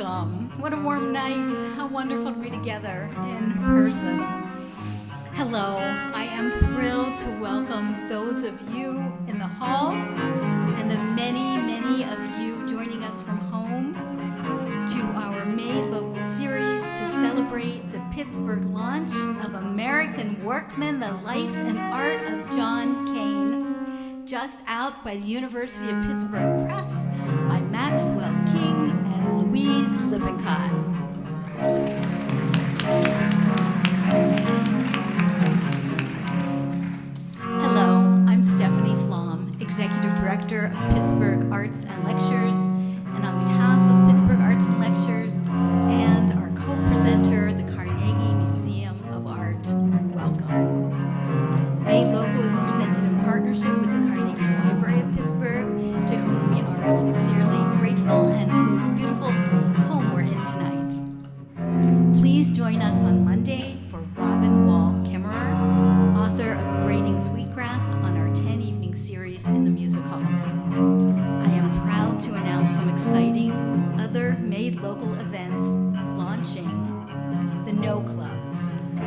welcome. What a warm night. How wonderful to be together in person. Hello, I am thrilled to welcome those of you in the hall and the many, many of you joining us from home to our Made Local series to celebrate the Pittsburgh launch of American Workman, the Life and Art of John Kane, just out by the University of Pittsburgh Press by Maxwell, Kane, and Louise Lippincott. Hello, I'm Stephanie Flom, Executive Director of Pittsburgh Arts and Lectures, and on behalf of Pittsburgh Arts and Lectures and our co-presenter, the Carnegie Museum of Art, welcome. Made Local is presented in partnership with the Carnegie Library of Pittsburgh, to whom we are sincerely grateful and whose beautiful home we're in tonight. Please join us on Monday for Robin Wall Kimmerer, author of Braiding Sweetgrass, on our 10-evening series in the music hall. I am proud to announce some exciting other Made Local events launching. The No Club,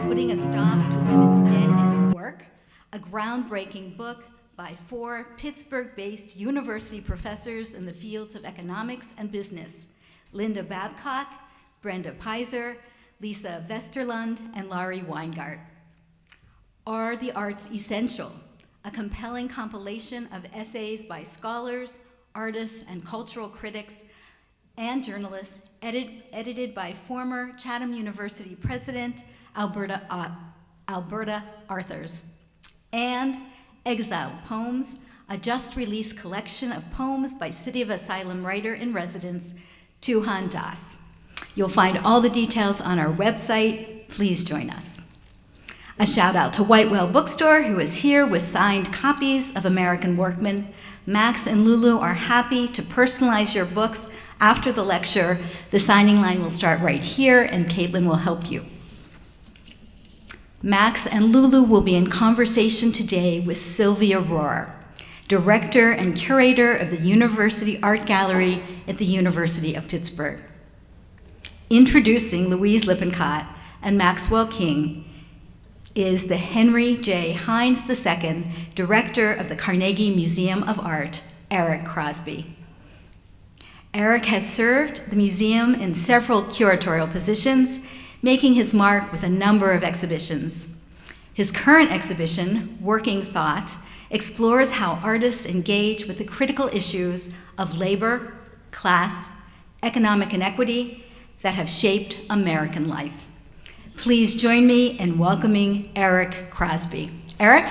Putting a Stop to Women's Dead End Work, a groundbreaking book by 4 Pittsburgh-based university professors in the fields of economics and business, Linda Babcock, Brenda Pizer, Lisa Vesterlund, and Laurie Weingart. Are the Arts Essential, a compelling compilation of essays by scholars, artists, and cultural critics and journalists, edited by former Chatham University President Alberta Arthurs. And Exiled Poems, a just-released collection of poems by City of Asylum writer-in-residence, Tuhan Das. You'll find all the details on our website. Please join us. A shout out to Whitewell Bookstore, who is here with signed copies of American Workman. Max and Lulu are happy to personalize your books after the lecture. The signing line will start right here, and Caitlin will help you. Max and Lulu will be in conversation today with Sylvia Rhor, Director and Curator of the University Art Gallery at the University of Pittsburgh. Introducing Louise Lippincott and Maxwell King is the Henry J. Hines II, Director of the Carnegie Museum of Art, Eric Crosby. Eric has served the museum in several curatorial positions, making his mark with a number of exhibitions. His current exhibition, Working Thought, explores how artists engage with the critical issues of labor, class, economic inequity that have shaped American life. Please join me in welcoming Eric Crosby. Eric?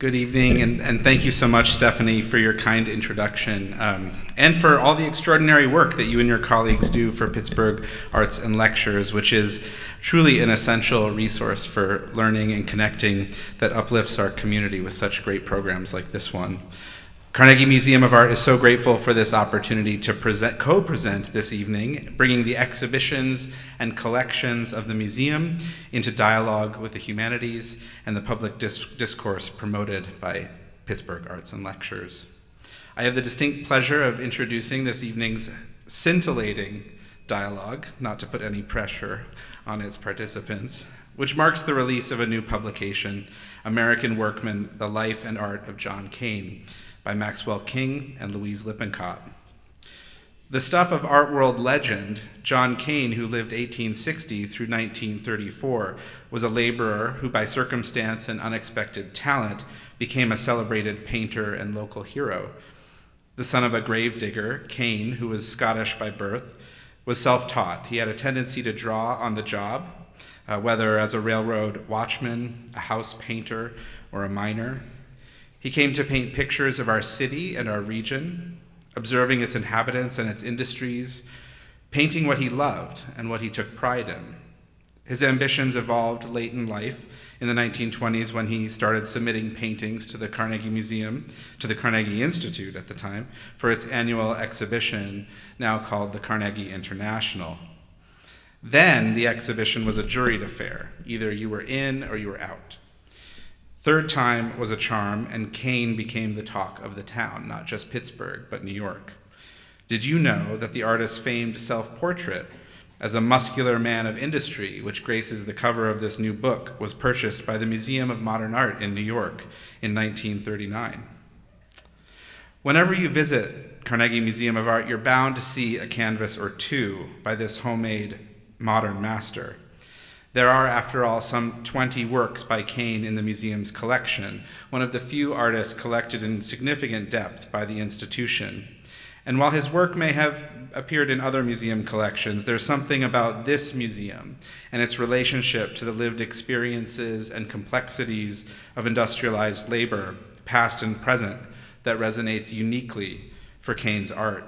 Good evening, and thank you so much, Stephanie, for your kind introduction, and for all the extraordinary work that you and your colleagues do for Pittsburgh Arts and Lectures, which is truly an essential resource for learning and connecting that uplifts our community with such great programs like this one. Carnegie Museum of Art is so grateful for this opportunity to co-present this evening, bringing the exhibitions and collections of the museum into dialogue with the humanities and the public discourse promoted by Pittsburgh Arts and Lectures. I have the distinct pleasure of introducing this evening's scintillating dialogue, not to put any pressure on its participants, which marks the release of a new publication, American Workman, The Life and Art of John Kane, by Maxwell King and Louise Lippincott. The stuff of art world legend, John Kane, who lived 1860 through 1934, was a laborer who by circumstance and unexpected talent became a celebrated painter and local hero. The son of a gravedigger, Kane, who was Scottish by birth, was self-taught. He had a tendency to draw on the job, whether as a railroad watchman, a house painter, or a miner. He came to paint pictures of our city and our region, observing its inhabitants and its industries, painting what he loved and what he took pride in. His ambitions evolved late in life in the 1920s when he started submitting paintings to the Carnegie Museum, to the Carnegie Institute at the time, for its annual exhibition, now called the Carnegie International. Then the exhibition was a juried affair. Either you were in or you were out. Third time was a charm, and Kane became the talk of the town, not just Pittsburgh, but New York. Did you know that the artist's famed self-portrait as a muscular man of industry, which graces the cover of this new book, was purchased by the Museum of Modern Art in New York in 1939? Whenever you visit Carnegie Museum of Art, you're bound to see a canvas or two by this homemade modern master. There are, after all, some 20 works by Kane in the museum's collection, one of the few artists collected in significant depth by the institution. And while his work may have appeared in other museum collections, there's something about this museum and its relationship to the lived experiences and complexities of industrialized labor, past and present, that resonates uniquely for Kane's art.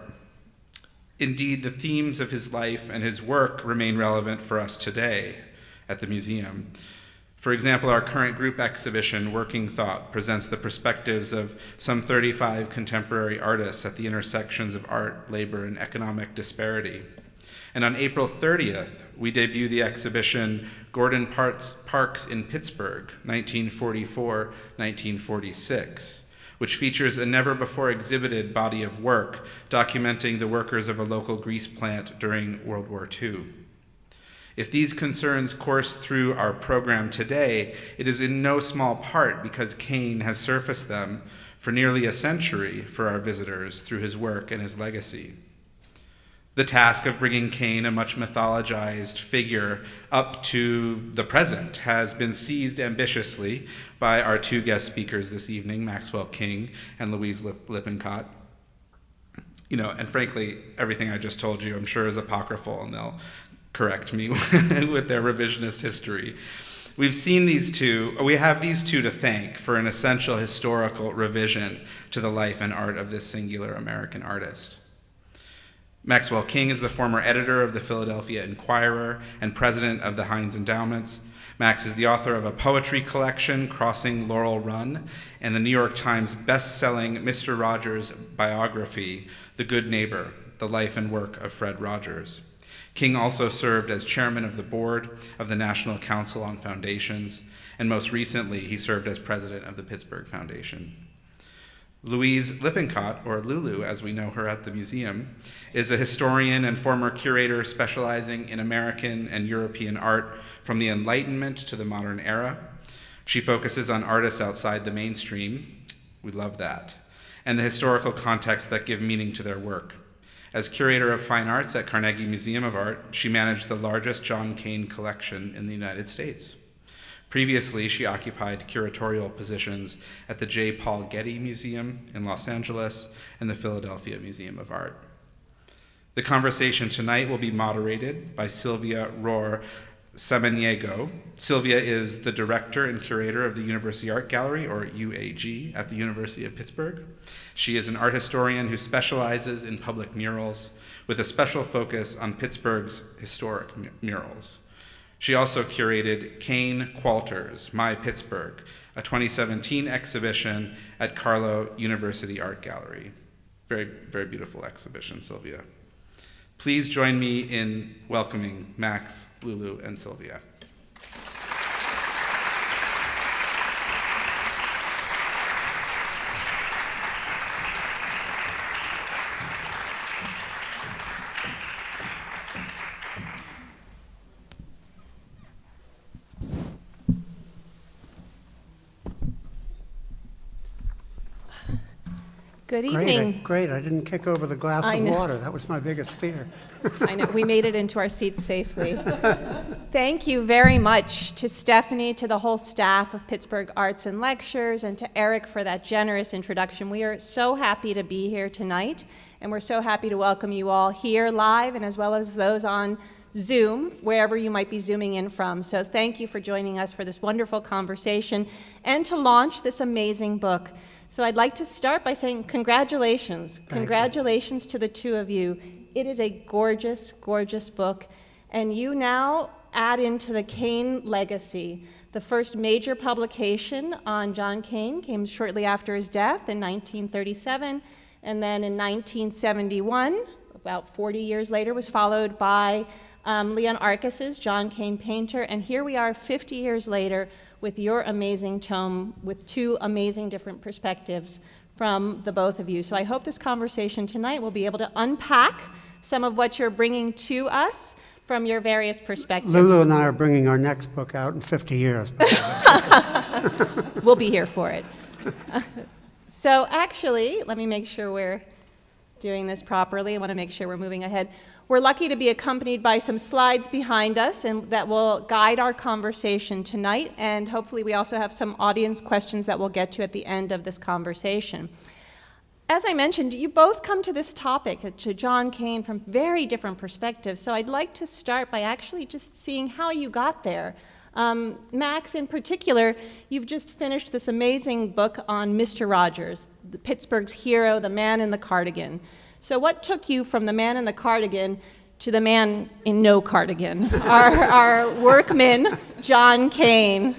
Indeed, the themes of his life and his work remain relevant for us today at the museum. For example, our current group exhibition, Working Thought, presents the perspectives of some 35 contemporary artists at the intersections of art, labor, and economic disparity. And on April 30th, we debut the exhibition Gordon Parks in Pittsburgh, 1944-1946, which features a never-before-exhibited body of work documenting the workers of a local grease plant during World War II. If these concerns course through our program today, it is in no small part because Kane has surfaced them for nearly a century for our visitors through his work and his legacy. The task of bringing Kane, a much mythologized figure, up to the present has been seized ambitiously by our two guest speakers this evening, Maxwell King and Louise Lippincott. And frankly, everything I just told you I'm sure is apocryphal, and they'll correct me with their revisionist history. We have these two to thank for an essential historical revision to the life and art of this singular American artist. Maxwell King is the former editor of the Philadelphia Inquirer and president of the Heinz Endowments. Max is the author of a poetry collection, Crossing Laurel Run, and the New York Times best-selling Mr. Rogers biography, The Good Neighbor, The Life and Work of Fred Rogers. King also served as chairman of the board of the National Council on Foundations, and most recently, he served as president of the Pittsburgh Foundation. Louise Lippincott, or Lulu as we know her at the museum, is a historian and former curator specializing in American and European art from the Enlightenment to the modern era. She focuses on artists outside the mainstream, we love that, and the historical context that give meaning to their work. As curator of fine arts at Carnegie Museum of Art, she managed the largest John Kane collection in the United States. Previously, she occupied curatorial positions at the J. Paul Getty Museum in Los Angeles and the Philadelphia Museum of Art. The conversation tonight will be moderated by Sylvia Rhor Samaniego. Sylvia is the director and curator of the University Art Gallery, or UAG, at the University of Pittsburgh. She is an art historian who specializes in public murals with a special focus on Pittsburgh's historic murals. She also curated Kane Qualters, My Pittsburgh, a 2017 exhibition at Carlow University Art Gallery. Very, very beautiful exhibition, Sylvia. Please join me in welcoming Max, Lulu, and Sylvia. Good evening. Great. I didn't kick over the glass of water. That was my biggest fear. I know. We made it into our seats safely. Thank you very much to Stephanie, to the whole staff of Pittsburgh Arts and Lectures, and to Eric for that generous introduction. We are so happy to be here tonight, and we're so happy to welcome you all here live, and as well as those on Zoom, wherever you might be zooming in from. So thank you for joining us for this wonderful conversation and to launch this amazing book. So I'd like to start by saying congratulations. Congratulations to the two of you. It is a gorgeous, gorgeous book. And you now add into the Kane legacy. The first major publication on John Kane came shortly after his death in 1937. And then in 1971, about 40 years later, was followed by Leon Arcus's John Kane Painter, and here we are 50 years later with your amazing tome with two amazing different perspectives from the both of you. So I hope this conversation tonight will be able to unpack some of what you're bringing to us from your various perspectives. Lulu and I are bringing our next book out in 50 years. We'll be here for it. So actually, let me make sure we're doing this properly. I want to make sure we're moving ahead. We're lucky to be accompanied by some slides behind us and that will guide our conversation tonight, and hopefully we also have some audience questions that we'll get to at the end of this conversation. As I mentioned, you both come to this topic, to John Kane, from very different perspectives, so I'd like to start by actually just seeing how you got there. Max, in particular, you've just finished this amazing book on Mr. Rogers, Pittsburgh's hero, the man in the cardigan. So what took you from the man in the cardigan to the man in no cardigan, our workman, John Kane?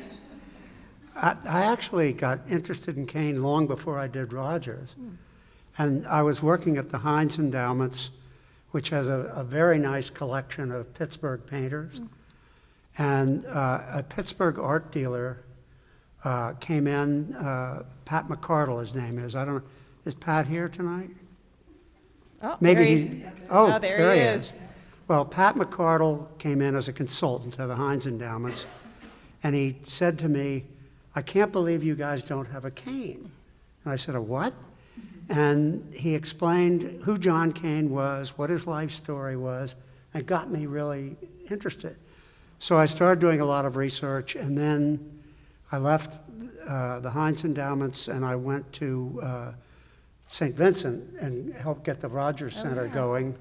I actually got interested in Kane long before I did Rogers. And I was working at the Heinz Endowments, which has a very nice collection of Pittsburgh painters. And a Pittsburgh art dealer came in, Pat McCardle, his name is. I don't know, is Pat here tonight? Oh, Maybe there he is. Well, Pat McCardle came in as a consultant to the Heinz Endowments, and he said to me, "I can't believe you guys don't have a Kane." And I said, "A what?" And he explained who John Kane was, what his life story was, and got me really interested. So I started doing a lot of research, and then I left the Heinz Endowments, and I went to St. Vincent and helped get the Rogers Center going.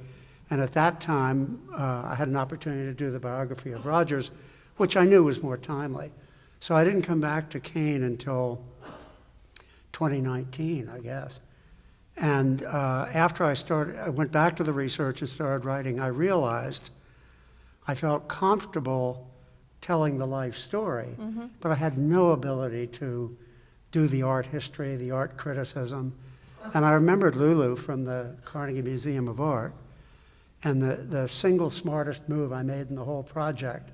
And at that time, I had an opportunity to do the biography of Rogers, which I knew was more timely. So I didn't come back to Kane until 2019, I guess. And after I went back to the research and started writing, I realized I felt comfortable telling the life story, but I had no ability to do the art history, the art criticism. And I remembered Lulu from the Carnegie Museum of Art, and the single smartest move I made in the whole project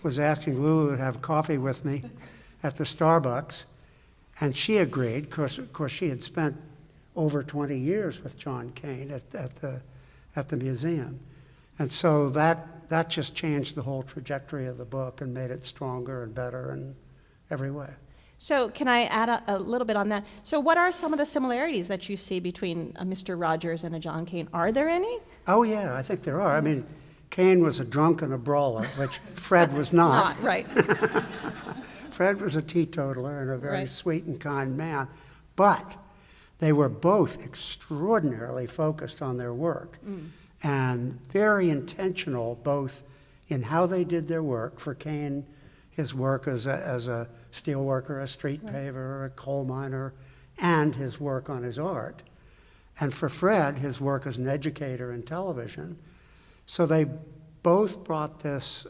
was asking Lulu to have coffee with me at the Starbucks, and she agreed, because of course she had spent over 20 years with John Kane at the museum. And so that just changed the whole trajectory of the book and made it stronger and better in every way. So can I add a little bit on that? So what are some of the similarities that you see between a Mr. Rogers and a John Kane? Are there any? Oh yeah, I think there are. I mean, Kane was a drunk and a brawler, which Fred was not. Right. Fred was a teetotaler and a very Right. sweet and kind man. But they were both extraordinarily focused on their work and very intentional both in how they did their work. For Kane, his work as a steelworker, a street paver, a coal miner, and his work on his art. And for Fred, his work as an educator in television. So they both brought this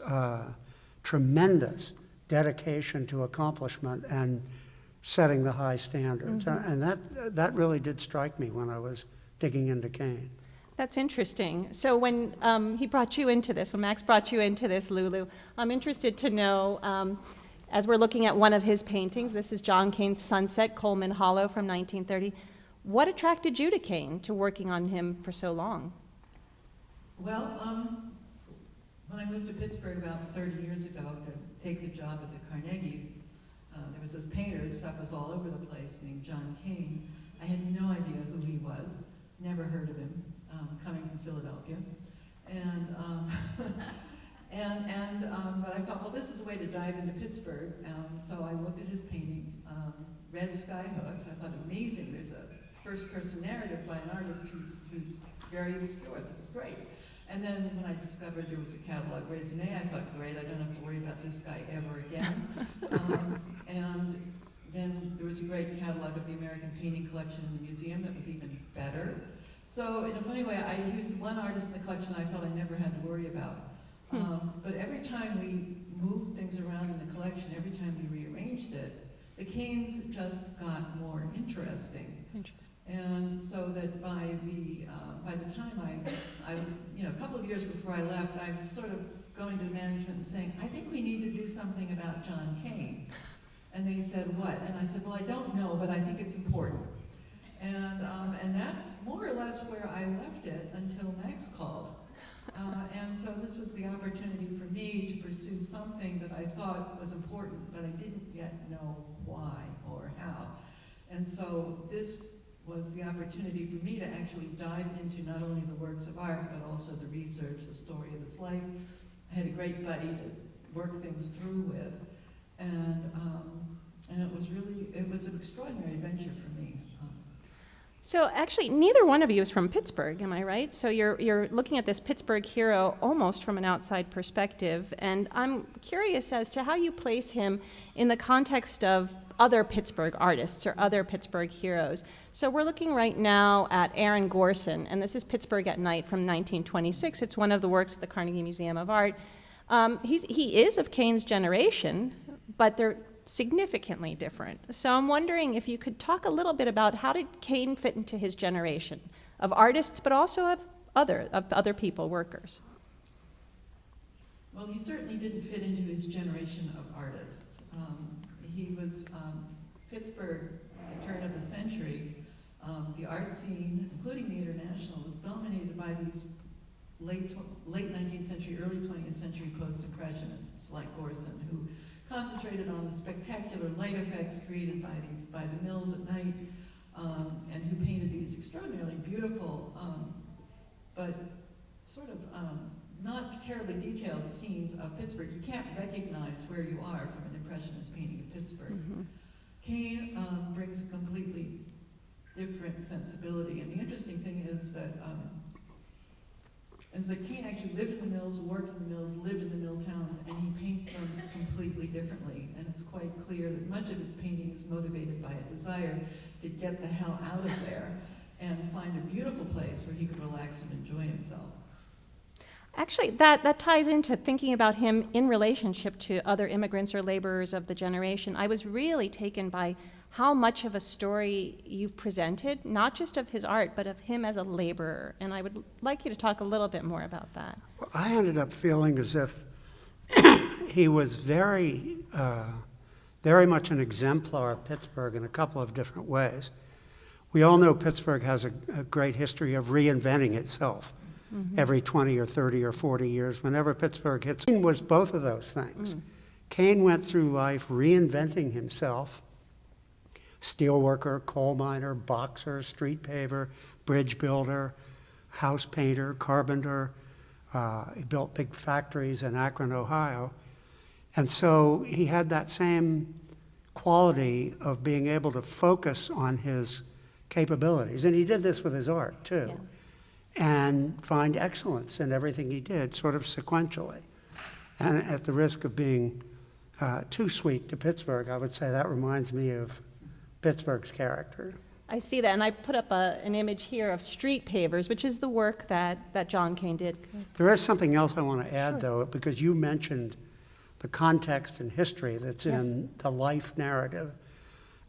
tremendous dedication to accomplishment and setting the high standards. And that really did strike me when I was digging into Kane. That's interesting. So when he brought you into this, when Max brought you into this, Lulu, I'm interested to know, as we're looking at one of his paintings, this is John Kane's Sunset, Coleman Hollow from 1930. What attracted you to Kane, to working on him for so long? Well, when I moved to Pittsburgh about 30 years ago to take the job at the Carnegie, there was this painter, his stuff was all over the place, named John Kane. I had no idea who he was, never heard of him, coming from Philadelphia. But I thought, well, this is a way to dive into Pittsburgh. So I looked at his paintings, read Skyhooks. I thought, amazing, there's a first-person narrative by an artist who's very obscure. This is great. And then when I discovered there was a catalog raisonné, I thought, great, I don't have to worry about this guy ever again. And then there was a great catalog of the American Painting Collection in the museum that was even better. So in a funny way, I used one artist in the collection I felt I never had to worry about. But every time we moved things around in the collection, every time we rearranged it, the Kanes just got more interesting. And so that by the time I a couple of years before I left, I've sort of going to the management and saying, I think we need to do something about John Kane. And they said, what? And I said, well, I don't know, but I think it's important. And that's more or less where I left it until Max called. And so this was the opportunity for me to pursue something that I thought was important, but I didn't yet know why or how. And so this was the opportunity for me to actually dive into not only the works of art, but also the research, the story of his life. I had a great buddy to work things through with. And it was an extraordinary adventure for me. So actually, neither one of you is from Pittsburgh, am I right? So you're looking at this Pittsburgh hero almost from an outside perspective, and I'm curious as to how you place him in the context of other Pittsburgh artists or other Pittsburgh heroes. So we're looking right now at Aaron Gorson, and this is Pittsburgh at Night from 1926. It's one of the works at the Carnegie Museum of Art. He is of Kane's generation, but they're significantly different. So I'm wondering if you could talk a little bit about how did Kane fit into his generation of artists, but also of other people, workers. Well, he certainly didn't fit into his generation of artists. He was Pittsburgh at the turn of the century. The art scene, including the international, was dominated by these late 19th century, early 20th century post-impressionists like Gorson, who concentrated on the spectacular light effects created by the mills at night, and who painted these extraordinarily beautiful, but sort of not terribly detailed scenes of Pittsburgh. You can't recognize where you are from an impressionist painting of Pittsburgh. Mm-hmm. Kane brings a completely different sensibility, and the interesting thing is that Kane actually lived in the mills, worked in the mills, lived in the mill towns, and he paints them completely differently. And it's quite clear that much of his painting is motivated by a desire to get the hell out of there and find a beautiful place where he could relax and enjoy himself. Actually, that ties into thinking about him in relationship to other immigrants or laborers of the generation. I was really taken by how much of a story you've presented, not just of his art, but of him as a laborer. And I would like you to talk a little bit more about that. Well, I ended up feeling as if he was very much an exemplar of Pittsburgh in a couple of different ways. We all know Pittsburgh has a great history of reinventing itself. Mm-hmm. Every 20 or 30 or 40 years, whenever Pittsburgh hits. Kane was both of those things. Mm. Kane went through life reinventing himself. Steelworker, coal miner, boxer, street paver, bridge builder, house painter, carpenter. He built big factories in Akron, Ohio. And so he had that same quality of being able to focus on his capabilities. And he did this with his art, too. Yeah. And find excellence in everything he did, sort of sequentially. And at the risk of being too sweet to Pittsburgh, I would say that reminds me of Pittsburgh's character. I see that, and I put up an image here of street pavers, which is the work that John Kane did. There is something else I want to add, Sure. though, because you mentioned the context and history that's Yes. in the life narrative.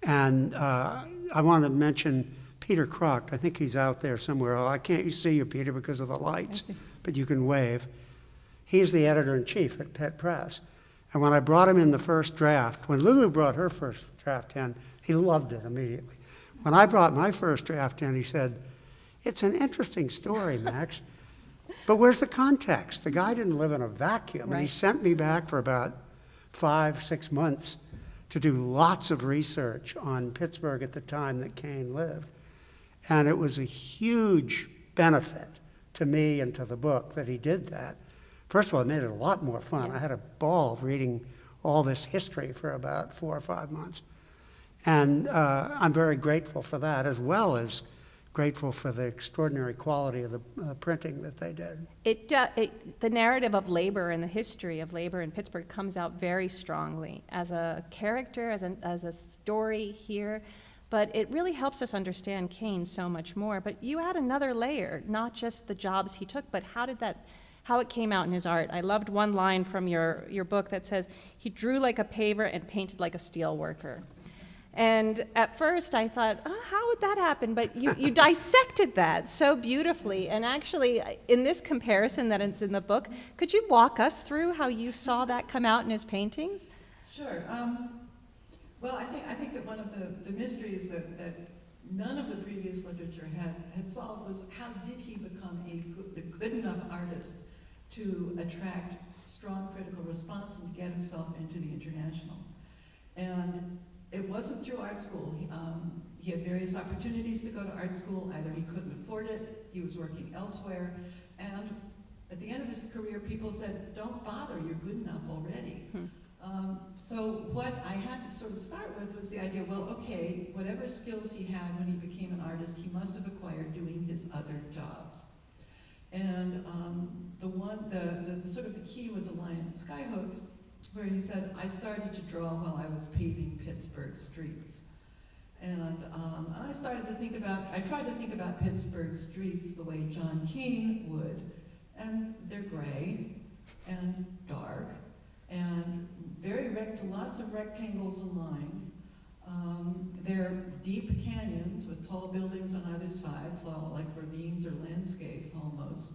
And I want to mention Peter Croft. I think he's out there somewhere. I can't see you, Peter, because of the lights, but you can wave. He's the editor-in-chief at Pitt Press. And when I brought him in the first draft, when Lulu brought her first draft in, he loved it immediately. When I brought my first draft in, he said, "It's an interesting story, Max, but where's the context? The guy didn't live in a vacuum." Right. And he sent me back for about 5-6 months to do lots of research on Pittsburgh at the time that Kane lived. And it was a huge benefit to me and to the book that he did that. First of all, it made it a lot more fun. Yeah. I had a ball reading all this history for about 4 or 5 months. And I'm very grateful for that, as well as grateful for the extraordinary quality of the printing that they did. The narrative of labor and the history of labor in Pittsburgh comes out very strongly as a character, as a story here. But it really helps us understand Kane so much more. But you add another layer, not just the jobs he took, but how it came out in his art. I loved one line from your book that says, "He drew like a paver and painted like a steel worker." And at first I thought, oh, how would that happen? But you dissected that so beautifully. And actually, in this comparison that is in the book, could you walk us through how you saw that come out in his paintings? Sure. Well, I think that one of the mysteries that none of the previous literature had solved was how did he become a good enough artist to attract strong critical response and to get himself into the international. And it wasn't through art school. He had various opportunities to go to art school. Either he couldn't afford it, he was working elsewhere, and at the end of his career, people said, don't bother, you're good enough already. So what I had to sort of start with was the idea, well, okay, whatever skills he had when he became an artist, he must have acquired doing his other jobs. And the sort of the key was a line in Skyhooks where he said, I started to draw while I was paving Pittsburgh streets. And I tried to think about Pittsburgh streets the way John Kane would, and they're gray and dark and lots of rectangles and lines. They're deep canyons with tall buildings on either side, so like ravines or landscapes almost.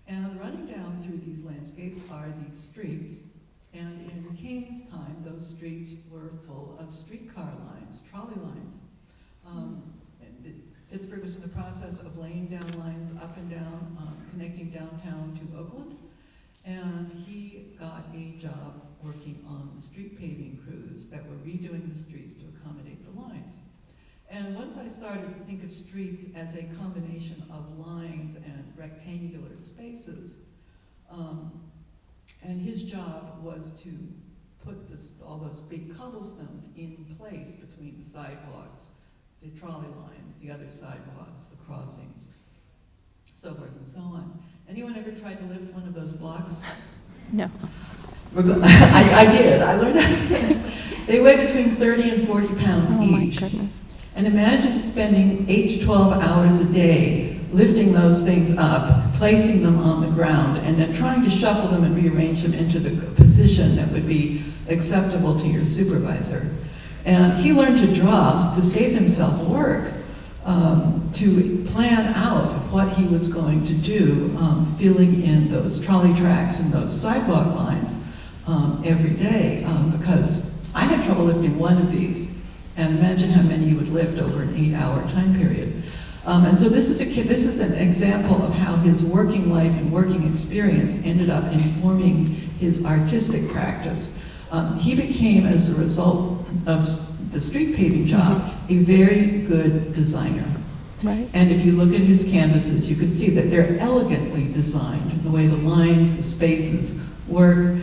And running down through these landscapes are these streets. And in Kane's time, those streets were full of streetcar lines, trolley lines. Pittsburgh was in the process of laying down lines up and down, connecting downtown to Oakland. And he got a job working on the street paving crews that were redoing the streets to accommodate the lines. And once I started to think of streets as a combination of lines and rectangular spaces, and his job was to put all those big cobblestones in place between the sidewalks, the trolley lines, the other sidewalks, the crossings, so forth and so on. Anyone ever tried to lift one of those blocks? No. I did. I learned that. They weigh between 30 and 40 pounds each. My goodness. And imagine spending 8 to 12 hours a day lifting those things up, placing them on the ground, and then trying to shuffle them and rearrange them into the position that would be acceptable to your supervisor. And he learned to draw to save himself work, to plan out what he was going to do, filling in those trolley tracks and those sidewalk lines every day, because I had trouble lifting one of these. And imagine how many you would lift over an 8-hour time period. And so this is an example of how his working life and working experience ended up informing his artistic practice. He became, as a result of the street paving job, a very good designer. Right. And if you look at his canvases, you can see that they're elegantly designed, the way the lines, the spaces work.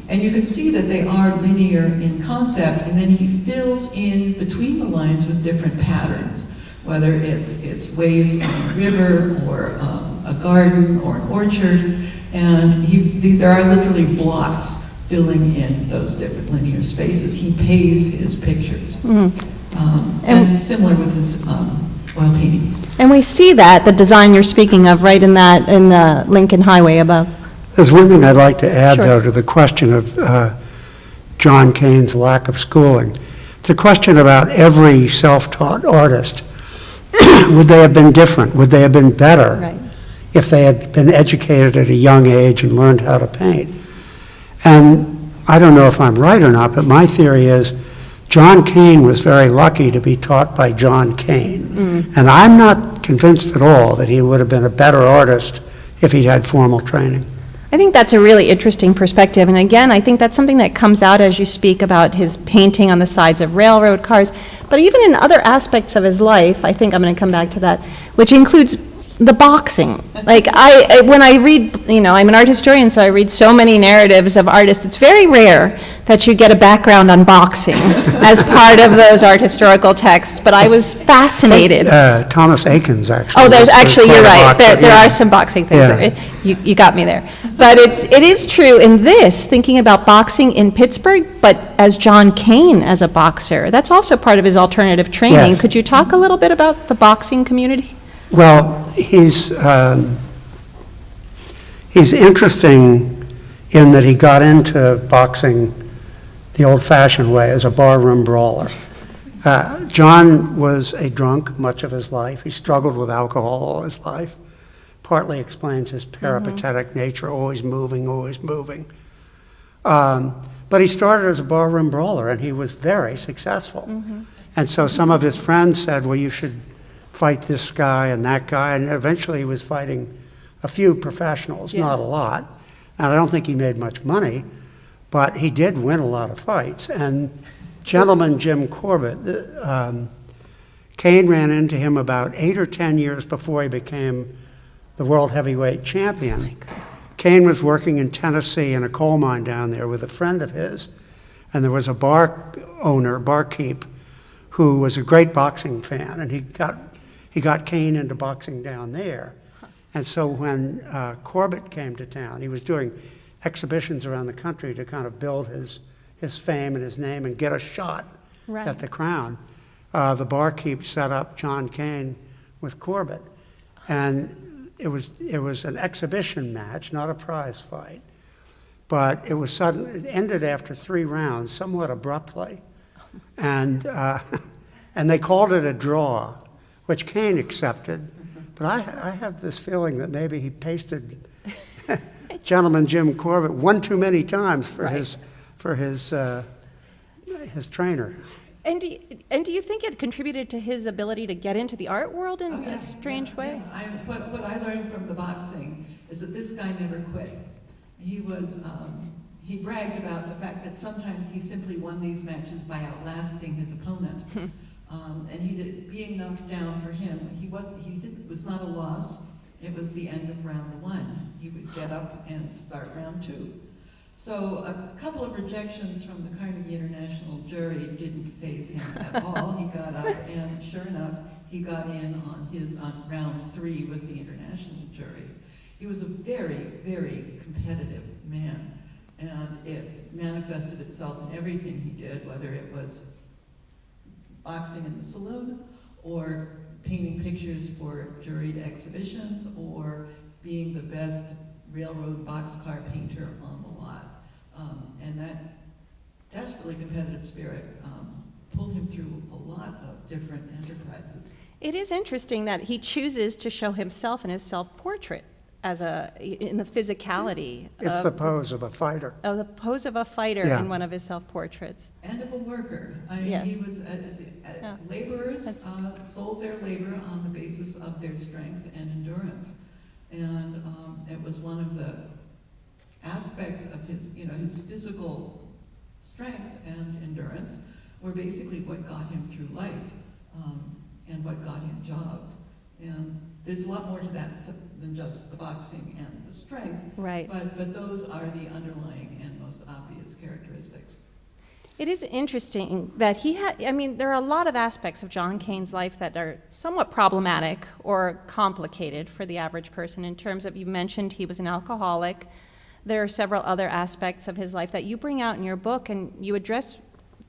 And you can see that they are linear in concept, and then he fills in between the lines with different patterns, whether it's waves on a river, or a garden, or an orchard, and there are literally blocks filling in those different linear spaces. He paves his pictures. Mm-hmm. And it's similar with his oil paintings. And we see that, the design you're speaking of, right in the Lincoln Highway above. There's one thing I'd like to add, Sure. though, to the question of John Kane's lack of schooling. It's a question about every self-taught artist. Would they have been different? Would they have been better Right. if they had been educated at a young age and learned how to paint? And I don't know if I'm right or not, but my theory is John Kane was very lucky to be taught by John Kane. Mm. And I'm not convinced at all that he would have been a better artist if he'd had formal training. I think that's a really interesting perspective, and again, I think that's something that comes out as you speak about his painting on the sides of railroad cars, but even in other aspects of his life, I think I'm going to come back to that, which includes the boxing. Like, when I read, I'm an art historian, so I read so many narratives of artists. It's very rare that you get a background on boxing as part of those art historical texts, but I was fascinated. Thomas Aikens, actually. Oh, there's actually, you're right, there are some boxing things. Yeah. You got me there. But it is true in this, thinking about boxing in Pittsburgh, but as John Kane as a boxer, that's also part of his alternative training. Yes. Could you talk a little bit about the boxing community? Well, he's interesting in that he got into boxing the old-fashioned way as a barroom brawler. John was a drunk much of his life. He struggled with alcohol all his life. Partly explains his peripatetic nature, always moving, always moving. But he started as a barroom brawler, and he was very successful. And so some of his friends said, well, you should fight this guy and that guy, and eventually he was fighting a few professionals, not a lot. And I don't think he made much money, but he did win a lot of fights. And Gentleman Jim Corbett, Kane ran into him about 8 or 10 years before he became the world heavyweight champion. Kane was working in Tennessee in a coal mine down there with a friend of his, and there was a barkeep, who was a great boxing fan, and he got Kane into boxing down there. And so when Corbett came to town, he was doing exhibitions around the country to kind of build his fame and his name and get a shot at the crown. The barkeep set up John Kane with Corbett, and it was an exhibition match, not a prize fight. But it was sudden. It ended after 3 rounds, somewhat abruptly, and they called it a draw, which Kane accepted. But I have this feeling that maybe he pasted Gentleman Jim Corbett one too many times for his trainer. And do you think it contributed to his ability to get into the art world in a strange way? Yeah. What I learned from the boxing is that this guy never quit. He bragged about the fact that sometimes he simply won these matches by outlasting his opponent. And being knocked down for him, it was not a loss. It was the end of round 1. He would get up and start round 2. So a couple of rejections from the Carnegie International jury didn't faze him at all. He got up, and sure enough, he got in on round 3 with the international jury. He was a very, very competitive man, and it manifested itself in everything he did, whether it was boxing in the saloon, or painting pictures for juried exhibitions, or being the best railroad boxcar painter on the lot. And that desperately competitive spirit pulled him through a lot of different enterprises. It is interesting that he chooses to show himself in his self-portrait in the physicality. It's the pose of a fighter. Of the pose of a fighter in one of his self-portraits. And of a worker. Yes. He was laborers sold their labor on the basis of their strength and endurance. And it was one of the aspects of his physical strength and endurance were basically what got him through life and what got him jobs. And there's a lot more to that than just the boxing and the strength. Right. But those are the underlying and most obvious characteristics. It is interesting that there are a lot of aspects of John Kane's life that are somewhat problematic or complicated for the average person in terms of, you mentioned he was an alcoholic. There are several other aspects of his life that you bring out in your book, and you address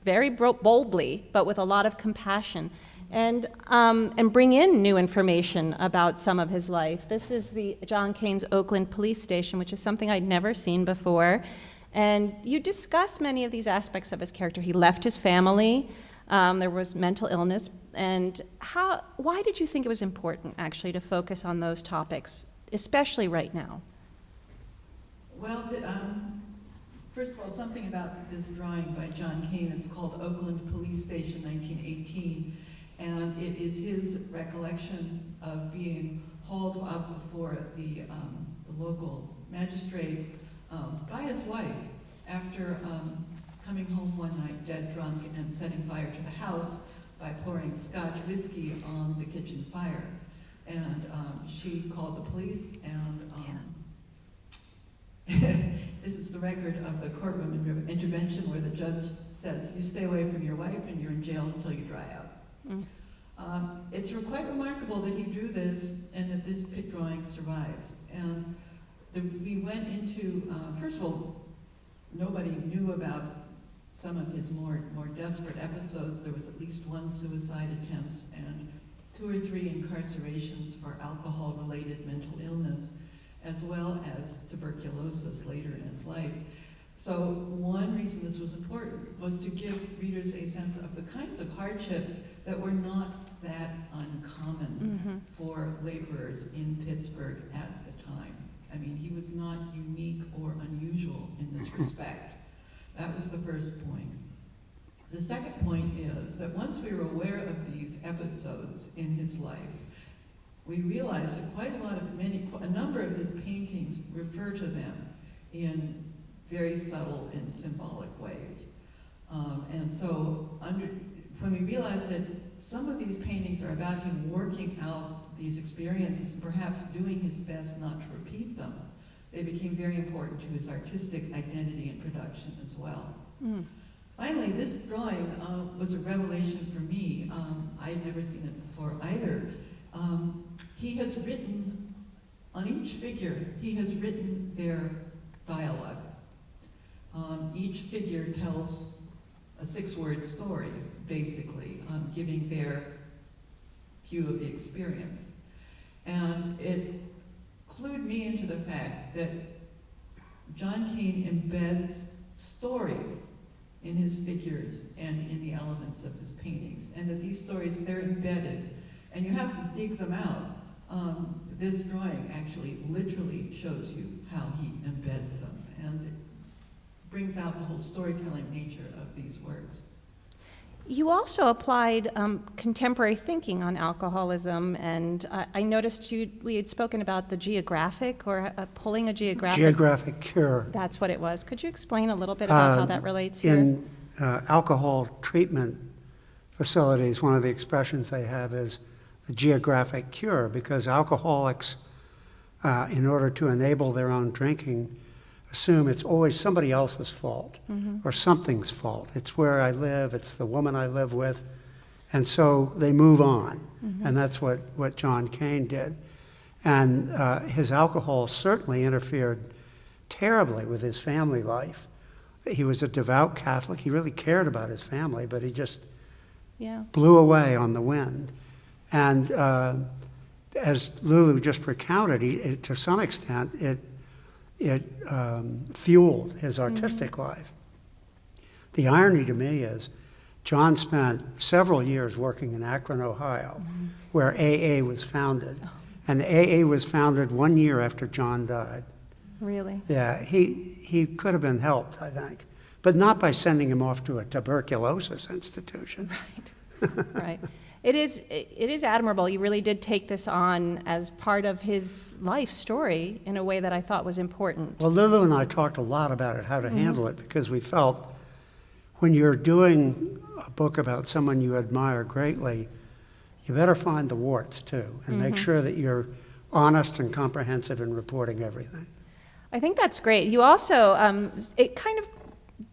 very boldly, but with a lot of compassion, and bring in new information about some of his life. This is the John Kane's Oakland Police Station, which is something I'd never seen before. And you discuss many of these aspects of his character. He left his family, there was mental illness, and why did you think it was important, actually, to focus on those topics, especially right now? Well, first of all, something about this drawing by John Kane. It's called Oakland Police Station, 1918, and it is his recollection of being hauled up before the local magistrate by his wife after coming home one night dead drunk and setting fire to the house by pouring Scotch whiskey on the kitchen fire. And she called the police, and this is the record of the courtroom intervention where the judge says, you stay away from your wife and you're in jail until you dry out. It's quite remarkable that he drew this and that this pit drawing survives. And we went into, first of all, nobody knew about some of his more desperate episodes. There was at least 1 suicide attempts and 2 or 3 incarcerations for alcohol-related mental illness, as well as tuberculosis later in his life. So one reason this was important was to give readers a sense of the kinds of hardships that were not that uncommon for laborers in Pittsburgh at the time. I mean, he was not unique or unusual in this respect. That was the first point. The second point is that once we were aware of these episodes in his life, we realized that a number of his paintings refer to them in very subtle and symbolic ways. And so when we realized that some of these paintings are about him working out these experiences and perhaps doing his best not to repeat them, they became very important to his artistic identity and production as well. Finally, this drawing was a revelation for me. I'd never seen it before either. He has written, on each figure, he has written their dialogue. Each figure tells a 6-word story, basically, giving their view of the experience. And it clued me into the fact that John Kane embeds stories in his figures and in the elements of his paintings, and that these stories, they're embedded, and you have to dig them out. This drawing actually literally shows you how he embeds them, and it brings out the whole storytelling nature of these works. You also applied contemporary thinking on alcoholism, and I noticed we had spoken about the geographic, or pulling a geographic. Geographic cure. That's what it was. Could you explain a little bit about how that relates here? In alcohol treatment facilities, one of the expressions they have is the geographic cure, because alcoholics, in order to enable their own drinking, assume it's always somebody else's fault or something's fault. It's where I live, it's the woman I live with, and so they move on. And that's what John Kane did. And his alcohol certainly interfered terribly with his family life. He was a devout Catholic. He really cared about his family, but he just blew away on the wind. And as Lulu just recounted, to some extent, it fueled his artistic life. The irony to me is John spent several years working in Akron, Ohio, where AA was founded. And AA was founded 1 year after John died. Really? Yeah, he could have been helped, I think, but not by sending him off to a tuberculosis institution. Right, right. It is admirable. You really did take this on as part of his life story in a way that I thought was important. Well, Lulu and I talked a lot about it, how to handle it, because we felt when you're doing a book about someone you admire greatly, you better find the warts too, and make sure that you're honest and comprehensive in reporting everything. I think that's great. You also, it kind of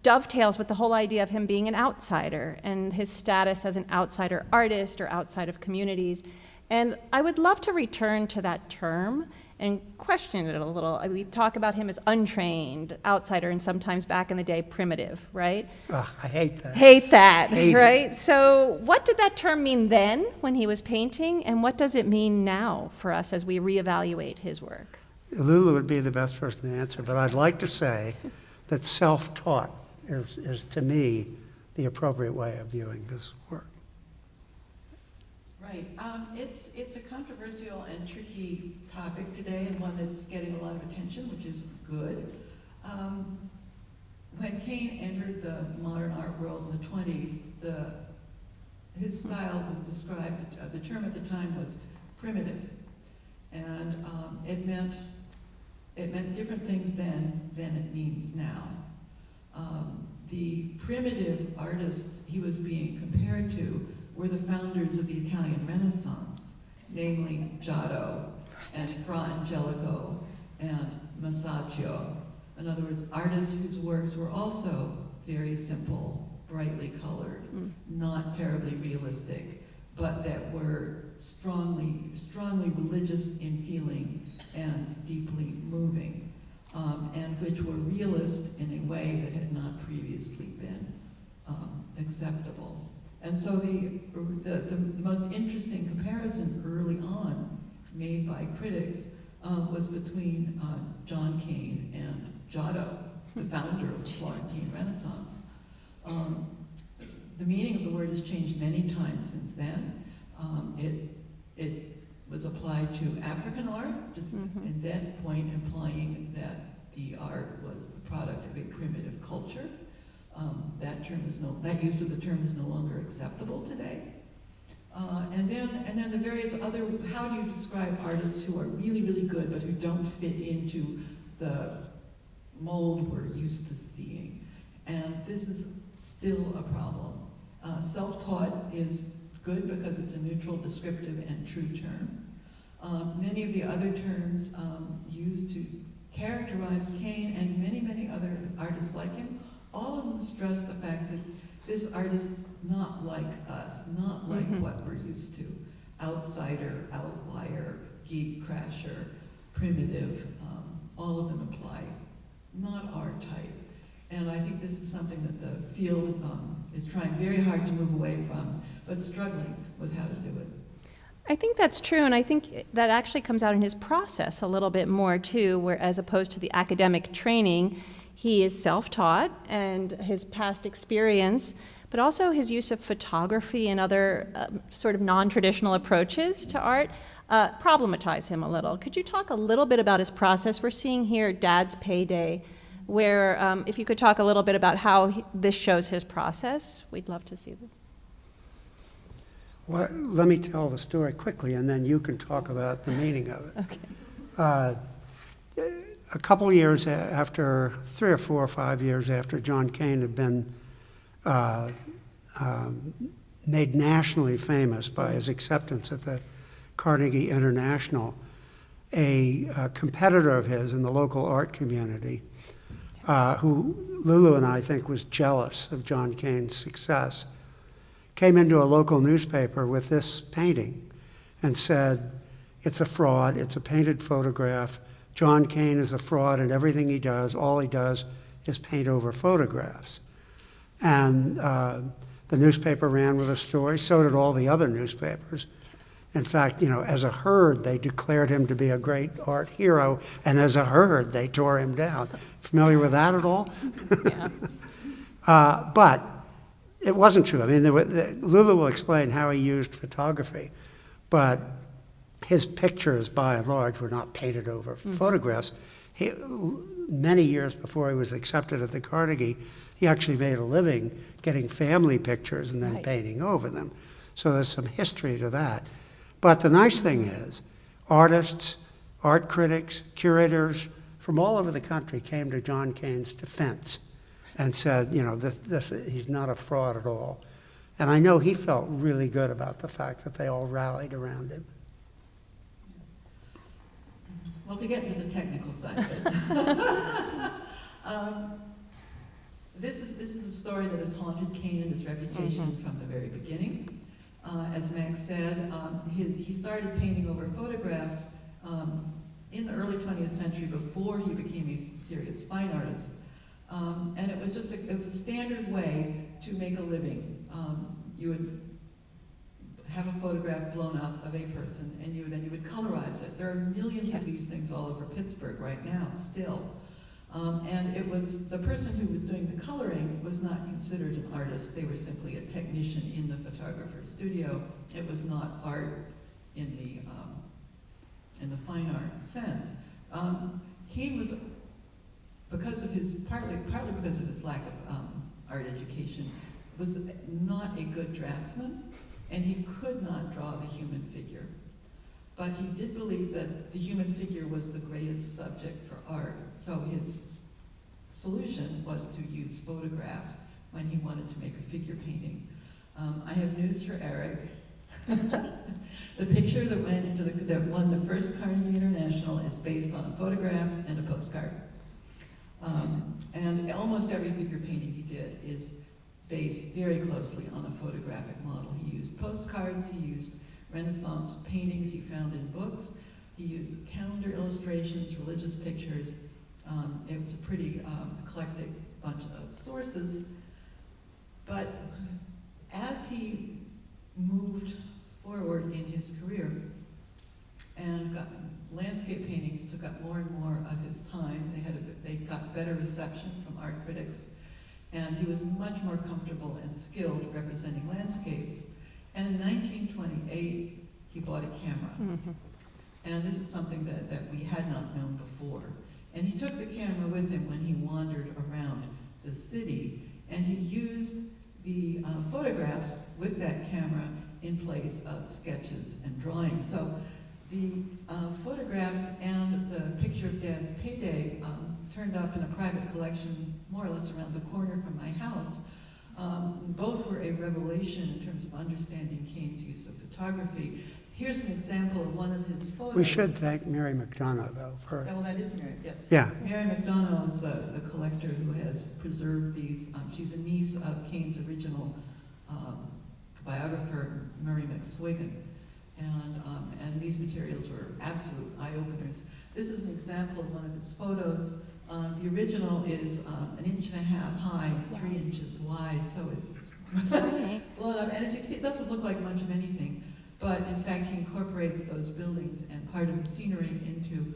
dovetails with the whole idea of him being an outsider and his status as an outsider artist or outside of communities. And I would love to return to that term and question it a little. We talk about him as untrained, outsider, and sometimes back in the day, primitive, right? I hate that. Hate that, Hate it. right? So what did that term mean then when he was painting, and what does it mean now for us as we reevaluate his work? Lulu would be the best person to answer, but I'd like to say that self-taught is to me the appropriate way of viewing his work. Right. It's a controversial and tricky topic today, and one that's getting a lot of attention, which is good. When Kane entered the modern art world in the 20s, his style was described, the term at the time was primitive, and it meant different things then than it means now. The primitive artists he was being compared to were the founders of the Italian Renaissance, namely Giotto and Fra Angelico and Masaccio. In other words, artists whose works were also very simple, brightly colored, not terribly realistic, but that were strongly religious in feeling and deeply moving. And which were realist in a way that had not previously been acceptable. And so the most interesting comparison early on made by critics was between John Kane and Giotto. the founder of the Florentine Renaissance. The meaning of the word has changed many times since then. It was applied to African art, just at that point implying that the art was the product of a primitive culture. That use of the term is no longer acceptable today. And then the various other, how do you describe artists who are really, really good but who don't fit into the mold we're used to seeing? And this is still a problem. Self-taught is good because it's a neutral, descriptive, and true term. Many of the other terms used to characterize Kane and many, many other artists like him, all of them stress the fact that this art is not like us, not like what we're used to. Outsider, outlier, geek, crasher, primitive, all of them apply. Not our type. And I think this is something that the field is trying very hard to move away from, but struggling with how to do it. I think that's true, and I think that actually comes out in his process a little bit more too, where as opposed to the academic training, he is self-taught and his past experience, but also his use of photography and other sort of non-traditional approaches to art problematize him a little. Could you talk a little bit about his process? We're seeing here Dad's Payday, where if you could talk a little bit about how this shows his process, we'd love to see that. Well, let me tell the story quickly, and then you can talk about the meaning of it. Okay. A couple years after, 3 or 4 or 5 years after John Kane had been made nationally famous by his acceptance at the Carnegie International, a competitor of his in the local art community, who Lulu and I think was jealous of John Kane's success, came into a local newspaper with this painting and said, "It's a fraud, it's a painted photograph. John Kane is a fraud in everything he does. All he does is paint over photographs." And the newspaper ran with a story, so did all the other newspapers. In fact, as a herd, they declared him to be a great art hero, and as a herd, they tore him down. Familiar with that at all? Yeah. But it wasn't true. I mean, Lulu will explain how he used photography, but his pictures, by and large, were not painted over photographs. Many years before he was accepted at the Carnegie, he actually made a living getting family pictures and then painting over them. So there's some history to that. But the nice thing is, artists, art critics, curators from all over the country came to John Kane's defense and said, he's not a fraud at all. And I know he felt really good about the fact that they all rallied around him. Well, to get into the technical side of it, this is a story that has haunted Kane and his reputation from the very beginning. As Max said, he started painting over photographs in the early 20th century before he became a serious fine artist. And it was a standard way to make a living. You would have a photograph blown up of a person, and then you would colorize it. There are millions of these things all over Pittsburgh right now, still. And it was the person who was doing the coloring was not considered an artist. They were simply a technician in the photographer's studio. It was not art in the fine art sense. Kane was, because of his partly because of his lack of art education, was not a good draftsman, and he could not draw the human figure. But he did believe that the human figure was the greatest subject for art, so his solution was to use photographs when he wanted to make a figure painting. I have news for Eric. The picture that won the first Carnegie International is based on a photograph and a postcard. And almost every figure painting he did is based very closely on a photographic model. He used postcards, he used Renaissance paintings he found in books, he used calendar illustrations, religious pictures. It was a pretty eclectic bunch of sources. But as he moved forward in his career and landscape painting paintings took up more and more of his time. They got better reception from art critics, and he was much more comfortable and skilled representing landscapes. And in 1928, he bought a camera. Mm-hmm. And this is something that we had not known before. And he took the camera with him when he wandered around the city, and he used the photographs with that camera in place of sketches and drawings. So the photographs and the picture of Dad's payday turned up in a private collection more or less around the corner from my house. Both were a revelation in terms of understanding Kane's use of photography. Here's an example of one of his photos. We should thank Mary McDonough, though, for, Oh, well, that is Mary, yes. yeah. Mary McDonough is the collector who has preserved these. She's a niece of Kane's original biographer, Murray McSwiggan. And these materials were absolute eye-openers. This is an example of one of his photos. The original is 1.5 inches high, 3 inches wide, so it's blown up. And as you can see, it doesn't look like much of anything. But in fact, he incorporates those buildings and part of the scenery into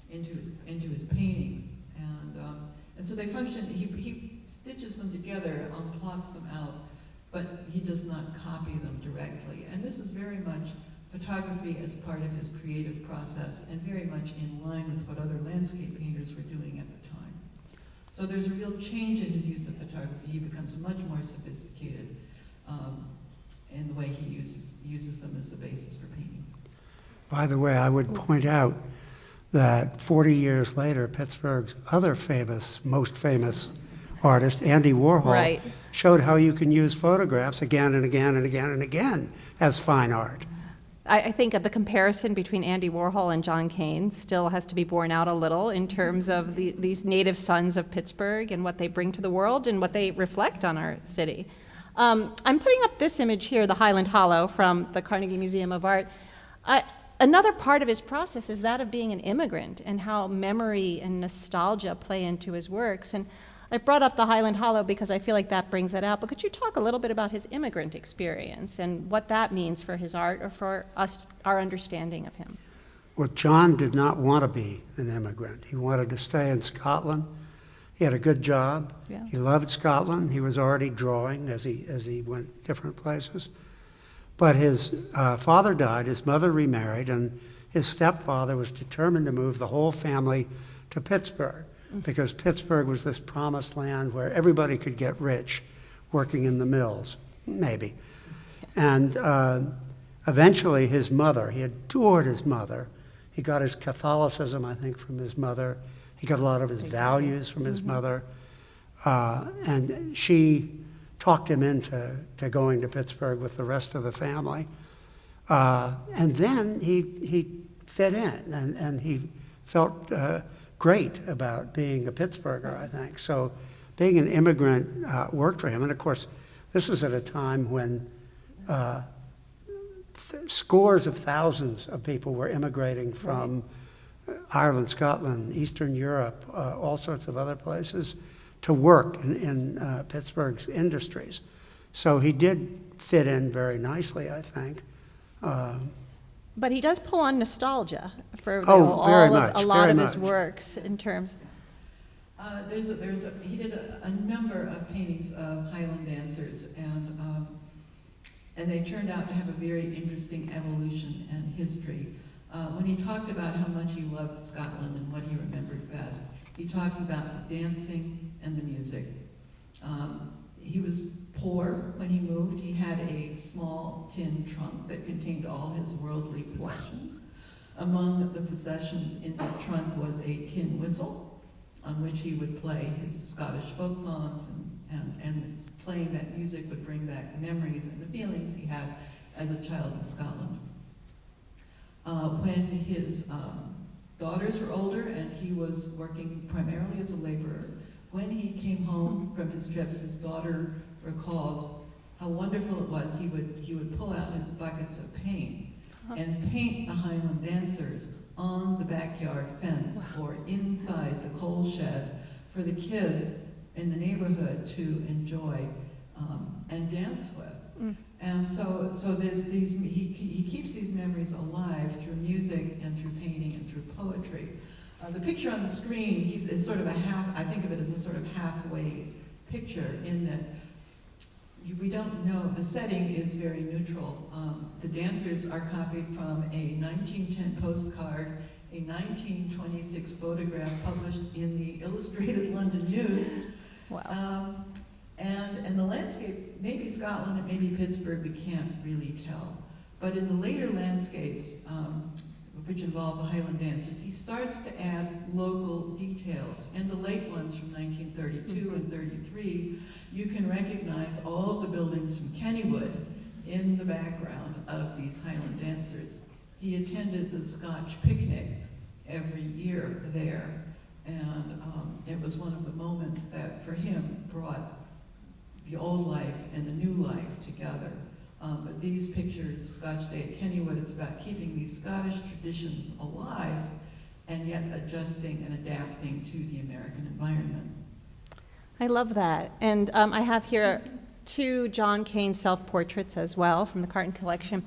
his paintings, and so they function. He stitches them together, plots them out, but he does not copy them directly. And this is very much photography as part of his creative process, and very much in line with what other landscape painters were doing at the time. So there's a real change in his use of photography. He becomes much more sophisticated in the way he uses them as the basis for paintings. By the way, I would point out that 40 years later, Pittsburgh's other most famous artist, Andy Warhol, Right. showed how you can use photographs again and again and again and again as fine art. I think the comparison between Andy Warhol and John Kane still has to be borne out a little in terms of these native sons of Pittsburgh and what they bring to the world and what they reflect on our city. I'm putting up this image here, the Highland Hollow from the Carnegie Museum of Art. Another part of his process is that of being an immigrant and how memory and nostalgia play into his works. And I brought up the Highland Hollow because I feel like that brings that out. But could you talk a little bit about his immigrant experience and what that means for his art or for us, our understanding of him? Well, John did not want to be an immigrant. He wanted to stay in Scotland. He had a good job. Yeah. He loved Scotland. He was already drawing as he went different places. But his father died, his mother remarried, and his stepfather was determined to move the whole family to Pittsburgh, because Pittsburgh was this promised land where everybody could get rich working in the mills, maybe. And eventually his mother, he adored his mother. He got his Catholicism, I think, from his mother. He got a lot of his values from his mother. And she talked him into going to Pittsburgh with the rest of the family. And then he fit in, and he felt great about being a Pittsburgher, I think. So being an immigrant worked for him. And of course, this was at a time when scores of thousands of people were immigrating from Ireland, Scotland, Eastern Europe, all sorts of other places to work in Pittsburgh's industries. So he did fit in very nicely, I think. But he does pull on nostalgia for Very a lot of his much. works in terms. He did a number of paintings of Highland dancers, and they turned out to have a very interesting evolution and history. When he talked about how much he loved Scotland and what he remembered best, he talks about the dancing and the music. He was poor when he moved. He had a small tin trunk that contained all his worldly possessions. Among the possessions in that trunk was a tin whistle on which he would play his Scottish folk songs, and playing that music would bring back memories and the feelings he had as a child in Scotland. When his daughters were older and he was working primarily as a laborer, when he came home from his trips, his daughter recalled how wonderful it was. He would pull out his buckets of paint and paint the Highland dancers on the backyard fence or inside the coal shed for the kids in the neighborhood to enjoy and dance with. And so he keeps these memories alive through music and through painting and through poetry. The picture on the screen is sort of I think of it as a sort of halfway picture in that we don't know, the setting is very neutral. The dancers are copied from a 1910 postcard, a 1926 photograph published in the Illustrated London News. Wow. And the landscape, maybe Scotland, it may be Pittsburgh, we can't really tell. But in the later landscapes, which involve the Highland dancers, he starts to add local details. And the late ones from 1932 and 33, you can recognize all of the buildings from Kennywood in the background of these Highland dancers. He attended the Scotch picnic every year there, and it was one of the moments that, for him, brought the old life and the new life together. But these pictures, Scotch Day at Kennywood, it's about keeping these Scottish traditions alive and yet adjusting and adapting to the American environment. I love that. And I have here 2 John Kane self-portraits as well from the Carton collection.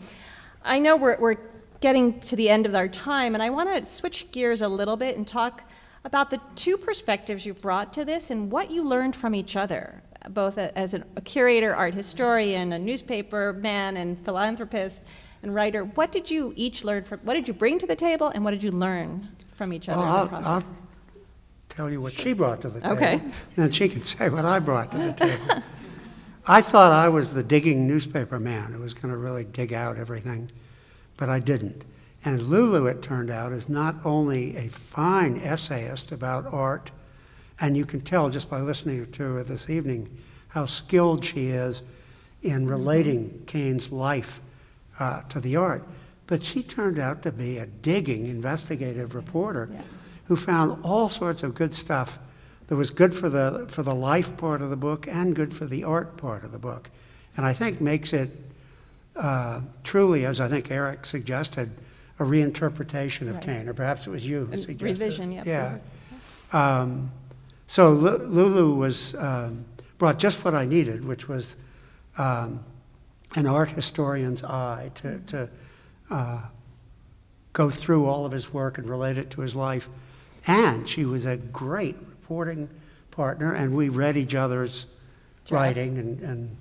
I know we're getting to the end of our time, and I want to switch gears a little bit and talk about the 2 perspectives you've brought to this and what you learned from each other, both as a curator, art historian, a newspaper man, and philanthropist and writer. What did you each learn from, what did you bring to the table, and what did you learn from each other in the process? I'll tell you what she brought to the table. Okay. Then she can say what I brought to the table. I thought I was the digging newspaper man who was going to really dig out everything, but I didn't. And Lulu, it turned out, is not only a fine essayist about art, and you can tell just by listening to her this evening how skilled she is in relating Kane's life to the art, but she turned out to be a digging, investigative reporter who found all sorts of good stuff that was good for the life part of the book and good for the art part of the book. And I think makes it truly, as I think Eric suggested, a reinterpretation of Kane, or perhaps it was you who A suggested revision, it. yeah. So Lulu was brought just what I needed, which was an art historian's eye to go through all of his work and relate it to his life. And she was a great reporting partner, and we read each other's writing and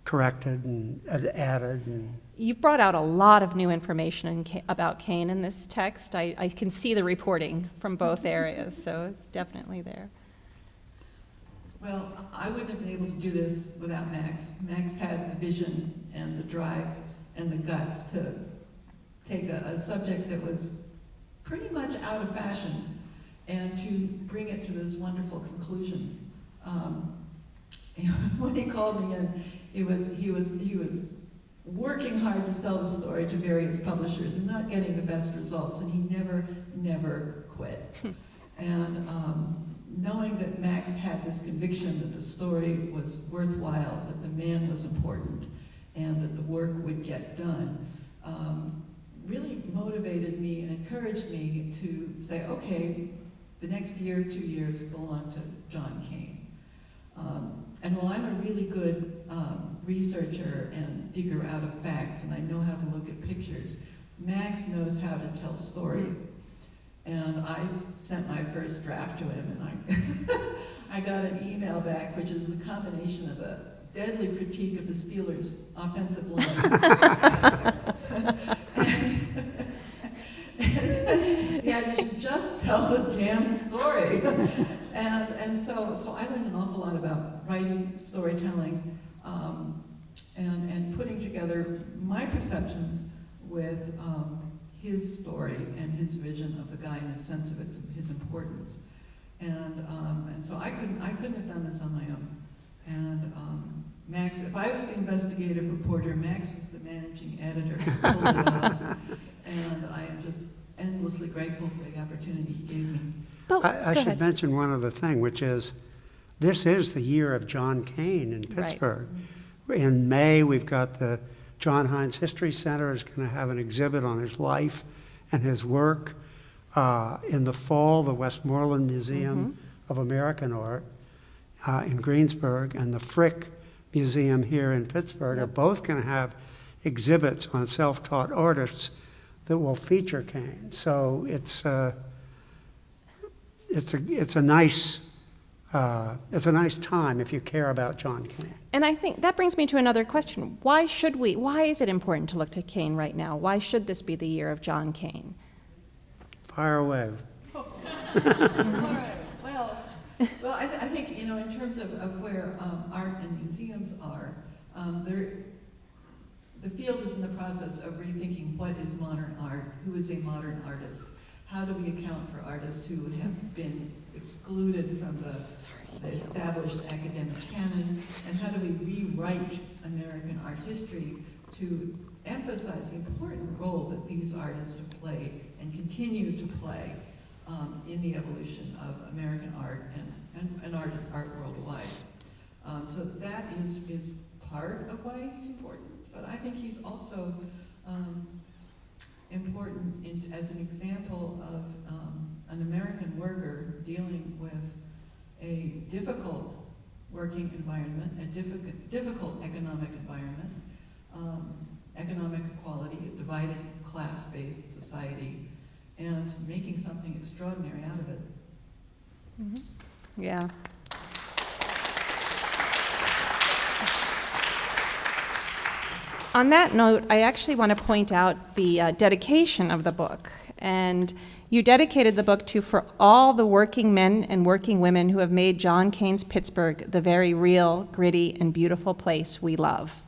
corrected and added. And You've brought out a lot of new information about Kane in this text. I can see the reporting from both areas, so it's definitely there. Well, I wouldn't have been able to do this without Max. Max had the vision and the drive and the guts to take a subject that was pretty much out of fashion and to bring it to this wonderful conclusion. When he called me in, he was working hard to sell the story to various publishers and not getting the best results, and he never quit. And knowing that Max had this conviction that the story was worthwhile, that the man was important, and that the work would get done, really motivated me and encouraged me to say, okay, the next year, 2 years belong to John Kane. And while I'm a really good researcher and digger out of facts, and I know how to look at pictures, Max knows how to tell stories. And I sent my first draft to him, and I got an email back, which is the combination of a deadly critique of the Steelers' offensive line. Yeah, you should just tell the damn story. And so I learned an awful lot about writing, storytelling, and putting together my perceptions with his story and his vision of the guy and his sense of his importance. And so I couldn't have done this on my own. And Max, if I was the investigative reporter, Max was the managing editor. And I am just endlessly grateful for the opportunity he gave me. I should mention one other thing, which is this is the year of John Kane in Pittsburgh. Right. In May, we've got the John Hines History Center is going to have an exhibit on his life and his work. In the fall, the Westmoreland Museum of American Art in Greensburg and the Frick Museum here in Pittsburgh are both going to have exhibits on self-taught artists that will feature Kane. So it's a nice time if you care about John Kane. And I think that brings me to another question. Why is it important to look to Kane right now? Why should this be the year of John Kane? Fire away. All right. Well, I think, in terms of where art and museums are, the field is in the process of rethinking what is modern art, who is a modern artist, how do we account for artists who have been excluded from the established academic canon, and how do we rewrite American art history to emphasize the important role that these artists have played and continue to play in the evolution of American art and art worldwide. So that is part of why he's important, but I think he's also important as an example of an American worker dealing with a difficult working environment, a difficult economic environment, economic equality, a divided class-based society, and making something extraordinary out of it. Mm-hmm. Yeah. On that note, I actually want to point out the dedication of the book. And you dedicated the book to for all the working men and working women who have made John Kane's Pittsburgh the very real, gritty, and beautiful place we love.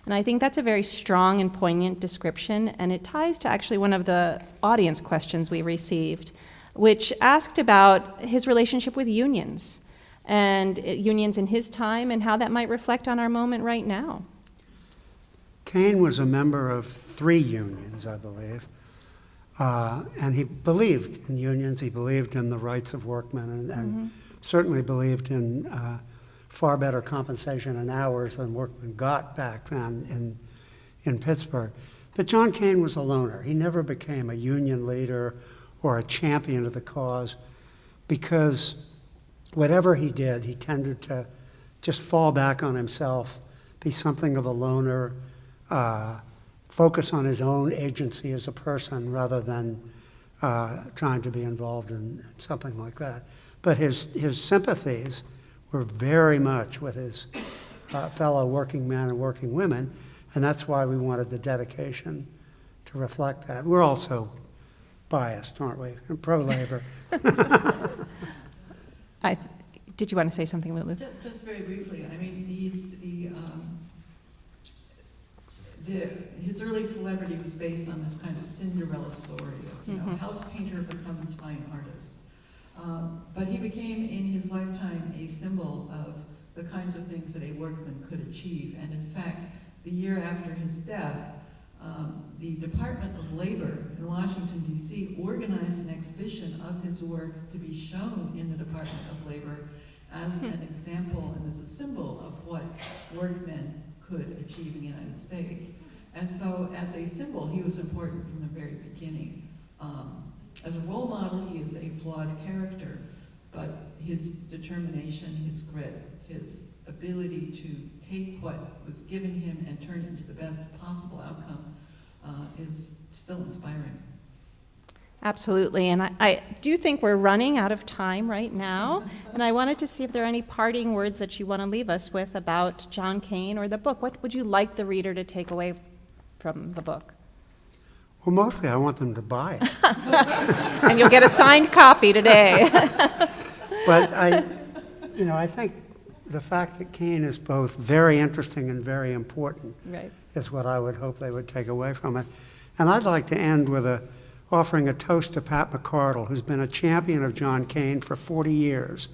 And I think that's a very strong and poignant description, and it ties to actually one of the audience questions we received, which asked about his relationship with unions, and unions in his time, and how that might reflect on our moment right now. Kane was a member of 3 unions, I believe, and he believed in unions. He believed in the rights of workmen, and certainly believed in far better compensation and hours than workmen got back then in Pittsburgh. But John Kane was a loner. He never became a union leader or a champion of the cause, because whatever he did, he tended to just fall back on himself, be something of a loner, focus on his own agency as a person rather than trying to be involved in something like that. But his sympathies were very much with his fellow working men and working women, and that's why we wanted the dedication to reflect that. We're also biased, aren't we? Pro-labor. Did you want to say something, Lulu? Just very briefly, I mean, his early celebrity was based on this kind of Cinderella story of, house painter becomes fine artist. But he became, in his lifetime, a symbol of the kinds of things that a workman could achieve. And in fact, the year after his death, the Department of Labor in Washington, D.C. organized an exhibition of his work to be shown in the Department of Labor as an example and as a symbol of what workmen could achieve in the United States. And so as a symbol, he was important from the very beginning. As a role model, he is a flawed character, but his determination, his grit, his ability to take what was given him and turn it into the best possible outcome is still inspiring. Absolutely, and I do think we're running out of time right now, and I wanted to see if there are any parting words that you want to leave us with about John Kane or the book. What would you like the reader to take away from the book? Well, mostly I want them to buy it. And you'll get a signed copy today. But I think the fact that Kane is both very interesting and very important is what I would hope they would take away from it. And I'd like to end with offering a toast to Pat McCardle, who's been a champion of John Kane for 40 years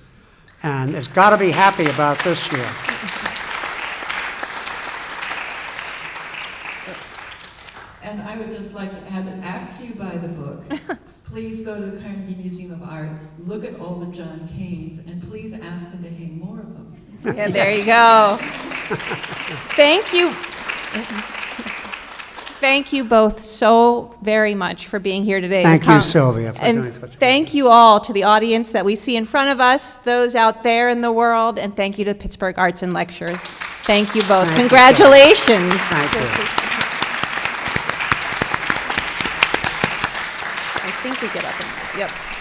and has got to be happy about this year. And I would just like to add that after you buy the book, please go to the Carnegie Museum of Art, look at all the John Kanes, and please ask them to hang more of them. Yeah, there you go. Thank you. Thank you both so very much for being here today. Thank you, Sylvia, for doing And such a good thank you all to the audience that we see in front of us, those out there in the world, and thank you to Pittsburgh Arts and Lectures. Thank you both. Thank you. Congratulations. Thank you. I think we get up and, yep.